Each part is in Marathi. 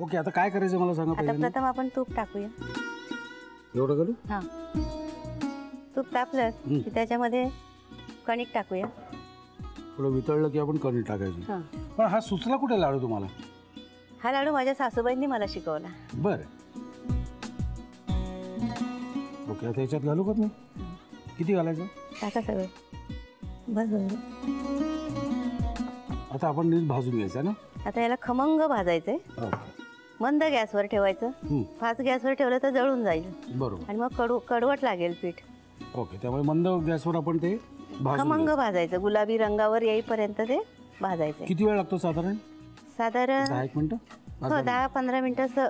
ओके, आता काय करायचं मला सांगा आता पहिल्यांदा. प्रथम आपण तूप टाकूया. एवढं घालू? हां, तूप तापलं की त्याच्यामध्ये कणिक टाकूया. थोडं वितळलं की आपण कणिक टाकायची. हां, पण हा सुचला कुठे लाडू तुम्हाला? हा लाडू माझ्या सासूबाईंनी मला शिकवला. बरं. ओके, आता याच्यात घालू का मी? किती घालायचं? टाका सगळं. बस बस. आता आपण नीट भाजून घ्यायचं ना. आता याला खमंग भाजायचंय. ओके. मंद गॅसवर ठेवायचं. फास्ट गॅसवर ठेवलं तर जळून जाईल बरोबर. आणि मग कडवट लागेल पीठ. ओके, त्यामुळे मंद गॅसवर आपण ते भाजून खमंग घ्यायचं. गुलाबी रंगावर येईपर्यंत ते भाजायचं. किती वेळ लागतो साधारण? साधारण 10 मिनिटं. हो 10-15 मिनिटं असं.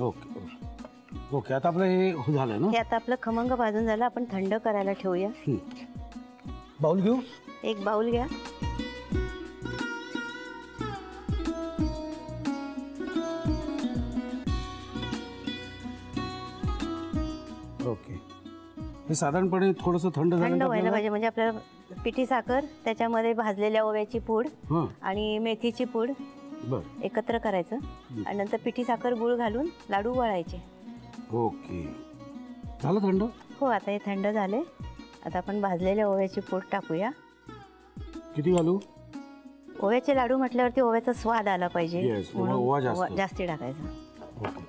Okay okay okay. आता आपलं हे झालं ना. हे आता आपलं खमंग भाजून झालं. आपण थंड करायला ठेवूया. बाउल घेऊ. एक बाउल घ्या. ओके, हे साधारणपणे थोडंसं थंड थंड व्हायला झालं. पाहिजे म्हणजे आपल्याला पिठी साखर त्याच्यामध्ये भाजलेल्या ओव्याची पूड आणि मेथीची पूड बरं एकत्र करायचं आणि नंतर पिठी साखर गुळ घालून लाडू वळायचे. ओके, झालं थंड. हो, आता हे थंड झाले. आता आपण भाजलेल्या ओव्याची पूड टाकूया. किती घालू? ओव्याचे लाडू म्हटल्यावरती ओव्याचा स्वाद आला पाहिजे Yes, ओवा जास्त. जास्ती टाकायचा. ओके,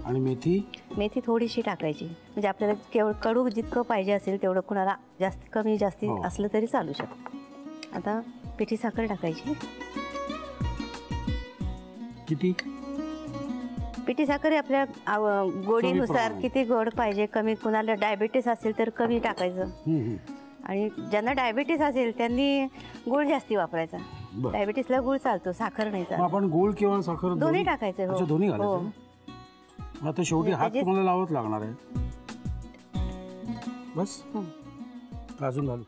आणि मेथी? मेथी थोडीशी टाकायची म्हणजे आपल्याला केवळ कडू जितकं पाहिजे असेल तेवढं, कुणाला जास्त कमी जास्ती असलं तरी चालू शकतं. आता पिठी साखर टाकायची. किती? पिठी साखर आपल्या गोडीनुसार किती गोड पाहिजे, कमी, कुणाला डायबिटीस असेल तर कमी टाकायचं आणि ज्यांना डायबिटीस असेल त्यांनी गुळ जास्ती वापरायचा. डायबिटीसला गुळ चालतो, साखर नाही चालत. आपण गुळ किंवा साखर दोन्ही टाकायचं. अच्छा, दोन्ही घालायचं. आता शेवटी हात तुम्हाला लावत लागणार आहे. बस अजून घालू.